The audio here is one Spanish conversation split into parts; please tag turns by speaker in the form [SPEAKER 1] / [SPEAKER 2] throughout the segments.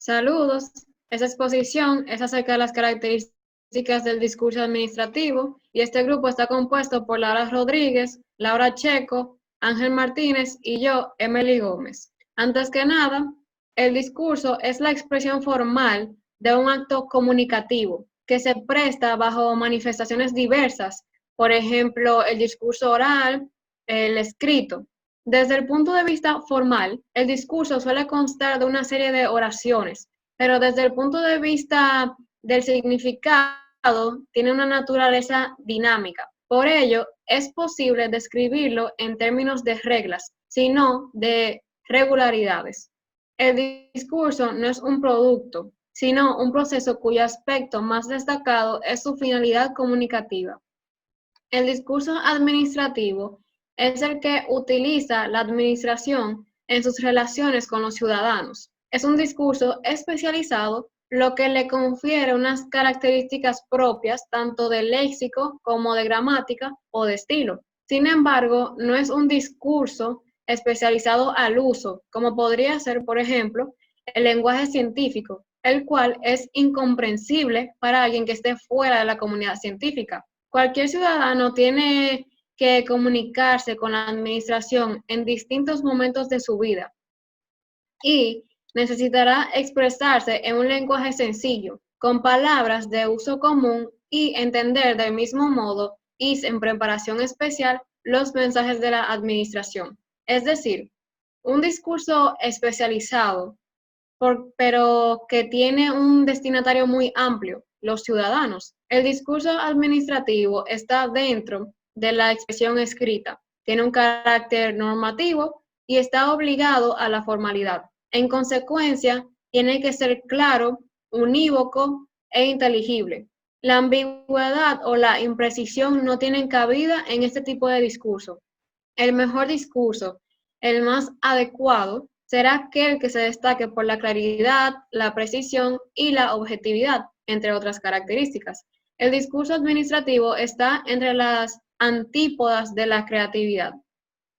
[SPEAKER 1] Saludos. Esta exposición es acerca de las características del discurso administrativo y este grupo está compuesto por Laura Rodríguez, Laura Checo, Ángel Martínez y yo, Emily Gómez. Antes que nada, el discurso es la expresión formal de un acto comunicativo que se presta bajo manifestaciones diversas, por ejemplo, el discurso oral, el escrito. Desde el punto de vista formal, el discurso suele constar de una serie de oraciones, pero desde el punto de vista del significado, tiene una naturaleza dinámica. Por ello, es posible describirlo en términos de reglas, sino de regularidades. El discurso no es un producto, sino un proceso cuyo aspecto más destacado es su finalidad comunicativa. El discurso administrativo es el que utiliza la administración en sus relaciones con los ciudadanos. Es un discurso especializado, lo que le confiere unas características propias tanto de léxico como de gramática o de estilo. Sin embargo, no es un discurso especializado al uso, como podría ser, por ejemplo, el lenguaje científico, el cual es incomprensible para alguien que esté fuera de la comunidad científica. Cualquier ciudadano tiene que comunicarse con la administración en distintos momentos de su vida y necesitará expresarse en un lenguaje sencillo, con palabras de uso común y entender del mismo modo y en preparación especial los mensajes de la administración. Es decir, un discurso especializado pero que tiene un destinatario muy amplio, los ciudadanos. El discurso administrativo está dentro de la expresión escrita, tiene un carácter normativo y está obligado a la formalidad. En consecuencia, tiene que ser claro, unívoco e inteligible. La ambigüedad o la imprecisión no tienen cabida en este tipo de discurso. El mejor discurso, el más adecuado, será aquel que se destaque por la claridad, la precisión y la objetividad, entre otras características. El discurso administrativo está entre las antípodas de la creatividad.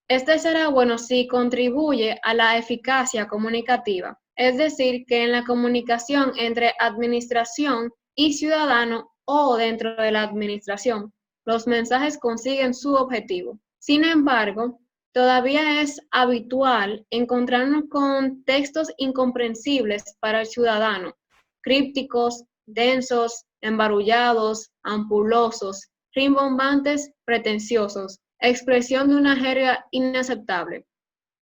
[SPEAKER 1] Este será bueno si contribuye a la eficacia comunicativa, es decir, que en la comunicación entre administración y ciudadano o dentro de la administración, los mensajes consiguen su objetivo. Sin embargo, todavía es habitual encontrarnos con textos incomprensibles para el ciudadano, crípticos, densos, embarullados, ampulosos, rimbombantes, pretenciosos, expresión de una jerga inaceptable.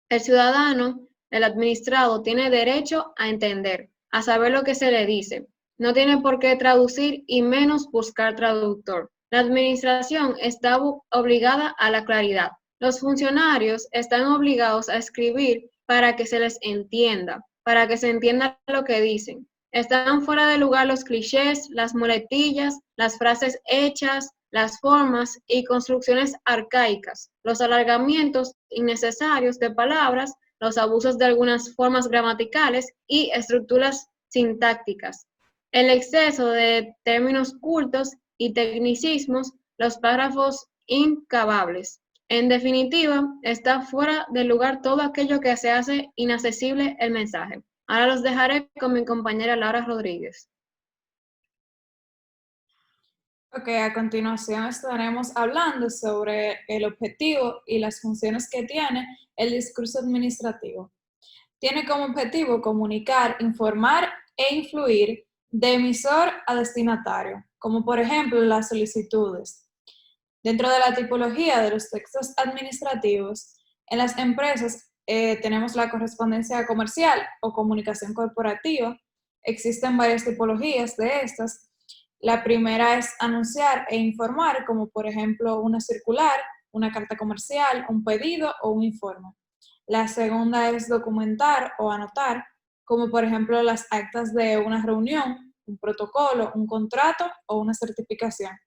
[SPEAKER 1] El ciudadano, el administrado, tiene derecho a entender, a saber lo que se le dice. No tiene por qué traducir y menos buscar traductor. La administración está obligada a la claridad. Los funcionarios están obligados a escribir para que se les entienda, para que se entienda lo que dicen. Están fuera de lugar los clichés, las muletillas, las frases hechas, las formas y construcciones arcaicas, los alargamientos innecesarios de palabras, los abusos de algunas formas gramaticales y estructuras sintácticas, el exceso de términos cultos y tecnicismos, los párrafos incabables. En definitiva, está fuera de lugar todo aquello que se hace inaccesible el mensaje. Ahora los dejaré con mi compañera Laura Rodríguez.
[SPEAKER 2] Ok, a continuación estaremos hablando sobre el objetivo y las funciones que tiene el discurso administrativo. Tiene como objetivo comunicar, informar e influir de emisor a destinatario, como por ejemplo las solicitudes. Dentro de la tipología de los textos administrativos, en las empresas tenemos la correspondencia comercial o comunicación corporativa. Existen varias tipologías de estas. La primera es anunciar e informar, como por ejemplo una circular, una carta comercial, un pedido o un informe. La segunda es documentar o anotar, como por ejemplo las actas de una reunión, un protocolo, un contrato o una certificación.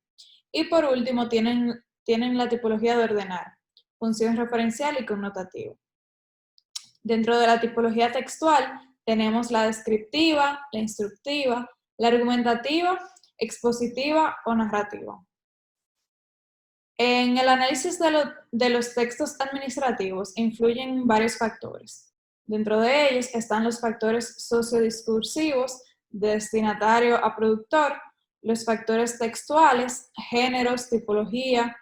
[SPEAKER 2] Y por último tienen la tipología de ordenar, función referencial y connotativa. Dentro de la tipología textual tenemos la descriptiva, la instructiva, la argumentativa, expositiva o narrativa. En el análisis de los textos administrativos influyen varios factores. Dentro de ellos están los factores sociodiscursivos, de destinatario a productor, los factores textuales, géneros, tipología,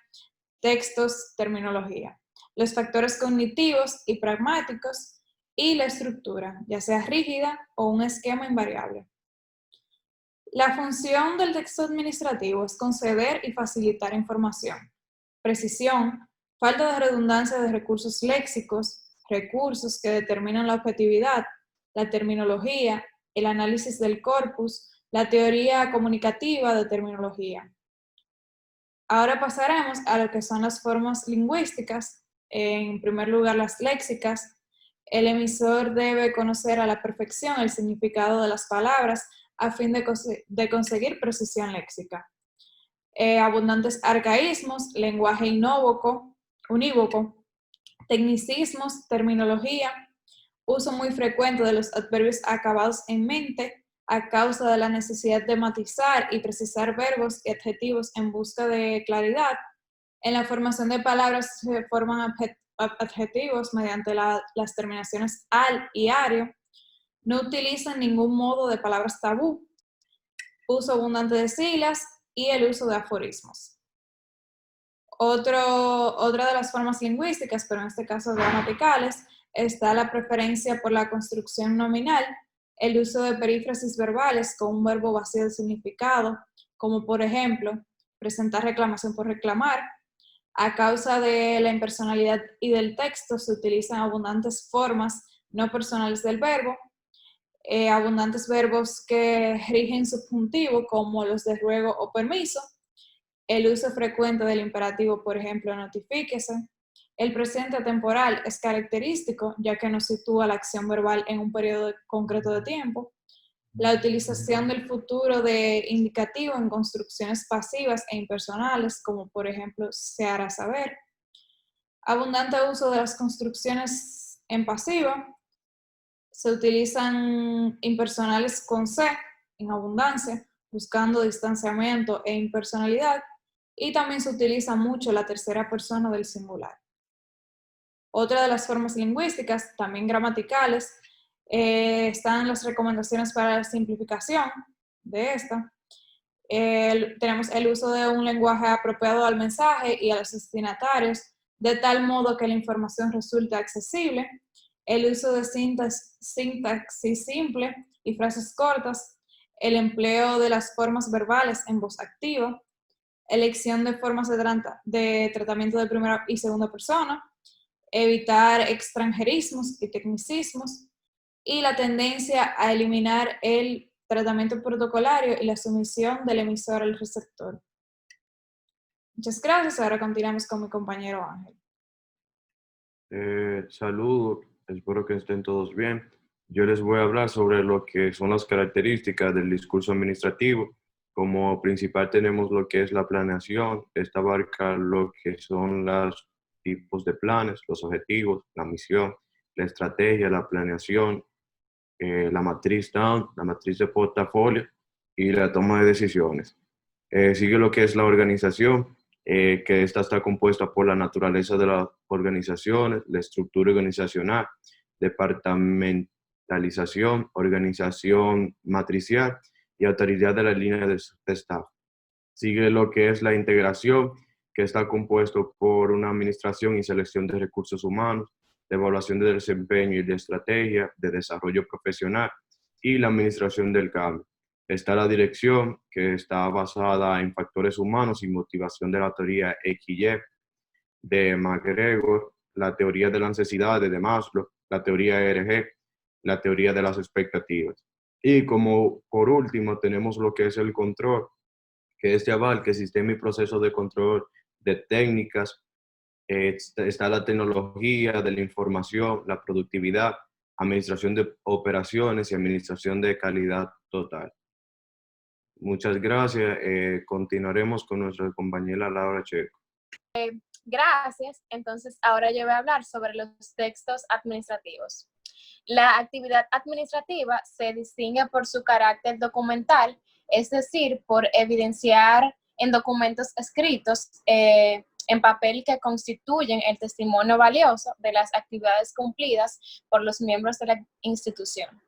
[SPEAKER 2] textos, terminología, los factores cognitivos y pragmáticos y la estructura, ya sea rígida o un esquema invariable. La función del texto administrativo es conceder y facilitar información, precisión, falta de redundancia de recursos léxicos, recursos que determinan la objetividad, la terminología, el análisis del corpus, la teoría comunicativa de terminología. Ahora pasaremos a lo que son las formas lingüísticas. En primer lugar, las léxicas. El emisor debe conocer a la perfección el significado de las palabras a fin de conseguir precisión léxica. Abundantes arcaísmos, lenguaje unívoco, tecnicismos, terminología, uso muy frecuente de los adverbios acabados en mente a causa de la necesidad de matizar y precisar verbos y adjetivos en busca de claridad. En la formación de palabras se forman adjetivos mediante las terminaciones al y ario. No utilizan ningún modo de palabras tabú. Uso abundante de siglas y el uso de aforismos. Otra de las formas lingüísticas, pero en este caso gramaticales, está la preferencia por la construcción nominal, el uso de perífrasis verbales con un verbo vacío de significado, como por ejemplo, presentar reclamación por reclamar. A causa de la impersonalidad y del texto se utilizan abundantes formas no personales del verbo, abundantes verbos que rigen subjuntivo como los de ruego o permiso, el uso frecuente del imperativo, por ejemplo, notifíquese. El presente temporal es característico, ya que nos sitúa la acción verbal en un periodo concreto de tiempo. La utilización del futuro de indicativo en construcciones pasivas e impersonales, como por ejemplo, se hará saber. Abundante uso de las construcciones en pasiva. Se utilizan impersonales con C en abundancia, buscando distanciamiento e impersonalidad, y también se utiliza mucho la tercera persona del singular. Otra de las formas lingüísticas, también gramaticales, están las recomendaciones para la simplificación de esta. Tenemos el uso de un lenguaje apropiado al mensaje y a los destinatarios, de tal modo que la información resulte accesible. El uso de sintaxis simple y frases cortas, el empleo de las formas verbales en voz activa, elección de formas de tratamiento de primera y segunda persona, evitar extranjerismos y tecnicismos, y la tendencia a eliminar el tratamiento protocolario y la sumisión del emisor al receptor. Muchas gracias. Ahora continuamos con mi compañero Ángel.
[SPEAKER 3] Saludos, espero que estén todos bien. Yo les voy a hablar sobre lo que son las características del discurso administrativo. Como principal tenemos lo que es la planeación. Esta abarca lo que son los tipos de planes, los objetivos, la misión, la estrategia, la planeación, la matriz down, la matriz de portafolio y la toma de decisiones. Sigue lo que es la organización, que esta está compuesta por la naturaleza de las organizaciones, la estructura organizacional, departamentalización, organización matricial y autoridad de la línea de staff. Sigue lo que es la integración, que está compuesto por una administración y selección de recursos humanos, de evaluación de desempeño y de estrategia, de desarrollo profesional y la administración del cambio. Está la dirección, que está basada en factores humanos y motivación de la teoría XY de McGregor, la teoría de las necesidades de Maslow, la teoría ERG, la teoría de las expectativas. Y como por último tenemos lo que es el control, que este abarca el sistema y proceso de control de técnicas. Está la tecnología de la información, la productividad, administración de operaciones y administración de calidad total. Muchas gracias. Continuaremos con nuestra compañera Laura Checo.
[SPEAKER 4] Gracias. Entonces, ahora yo voy a hablar sobre los textos administrativos. La actividad administrativa se distingue por su carácter documental, es decir, por evidenciar en documentos escritos en papel que constituyen el testimonio valioso de las actividades cumplidas por los miembros de la institución.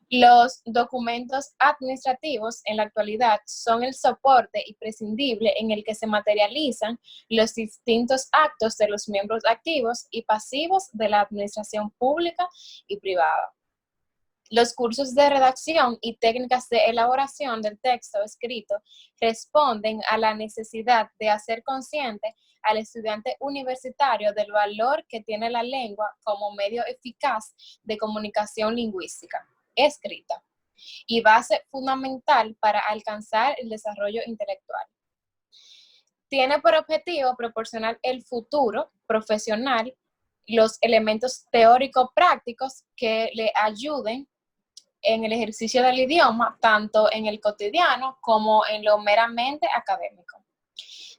[SPEAKER 4] Los documentos administrativos en la actualidad son el soporte imprescindible en el que se materializan los distintos actos de los miembros activos y pasivos de la administración pública y privada. Los cursos de redacción y técnicas de elaboración del texto escrito responden a la necesidad de hacer consciente al estudiante universitario del valor que tiene la lengua como medio eficaz de comunicación lingüística escrita y base fundamental para alcanzar el desarrollo intelectual. Tiene por objetivo proporcionar el futuro profesional los elementos teórico-prácticos que le ayuden en el ejercicio del idioma, tanto en el cotidiano como en lo meramente académico.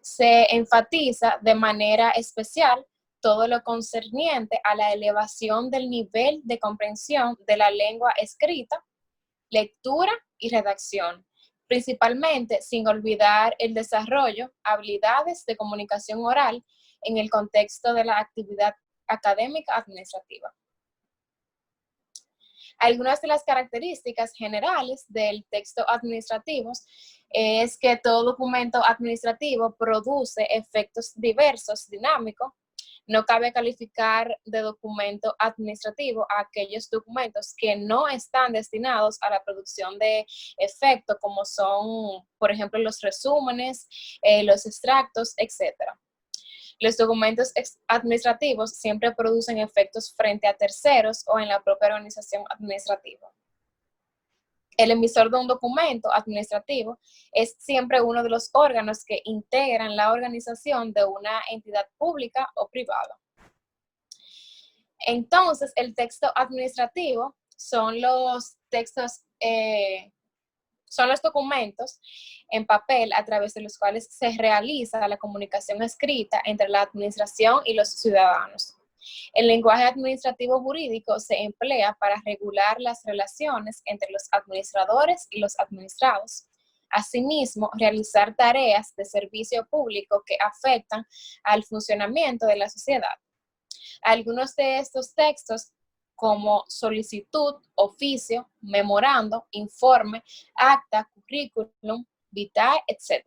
[SPEAKER 4] Se enfatiza de manera especial todo lo concerniente a la elevación del nivel de comprensión de la lengua escrita, lectura y redacción, principalmente sin olvidar el desarrollo, habilidades de comunicación oral en el contexto de la actividad académica administrativa. Algunas de las características generales del texto administrativo es que todo documento administrativo produce efectos diversos, dinámicos. No cabe calificar de documento administrativo a aquellos documentos que no están destinados a la producción de efectos, como son, por ejemplo, los resúmenes, los extractos, etc. Los documentos administrativos siempre producen efectos frente a terceros o en la propia organización administrativa. El emisor de un documento administrativo es siempre uno de los órganos que integran la organización de una entidad pública o privada. Entonces, el texto administrativo son los documentos en papel a través de los cuales se realiza la comunicación escrita entre la administración y los ciudadanos. El lenguaje administrativo jurídico se emplea para regular las relaciones entre los administradores y los administrados. Asimismo, realizar tareas de servicio público que afectan al funcionamiento de la sociedad. Algunos de estos textos, como solicitud, oficio, memorando, informe, acta, currículum, vitae, etc.,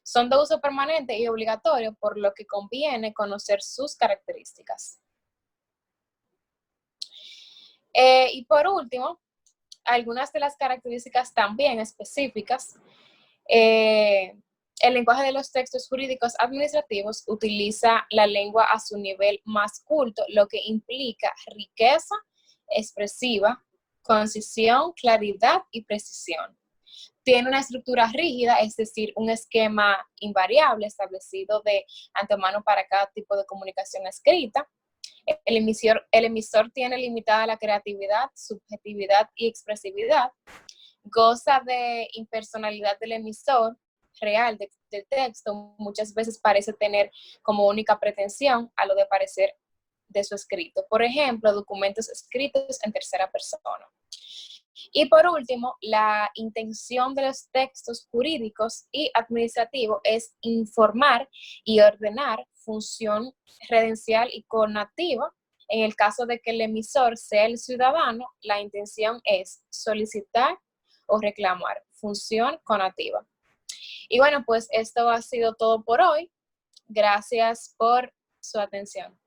[SPEAKER 4] son de uso permanente y obligatorio, por lo que conviene conocer sus características. Y por último, algunas de las características también específicas. El lenguaje de los textos jurídicos administrativos utiliza la lengua a su nivel más culto, lo que implica riqueza expresiva, concisión, claridad y precisión. Tiene una estructura rígida, es decir, un esquema invariable establecido de antemano para cada tipo de comunicación escrita. El emisor tiene limitada la creatividad, subjetividad y expresividad. Goza de impersonalidad del emisor real del texto. Muchas veces parece tener como única pretensión a lo de parecer de su escrito. Por ejemplo, documentos escritos en tercera persona. Y por último, la intención de los textos jurídicos y administrativos es informar y ordenar, función redencial y conativa. En el caso de que el emisor sea el ciudadano, la intención es solicitar o reclamar, función conativa. Y bueno, pues esto ha sido todo por hoy. Gracias por su atención.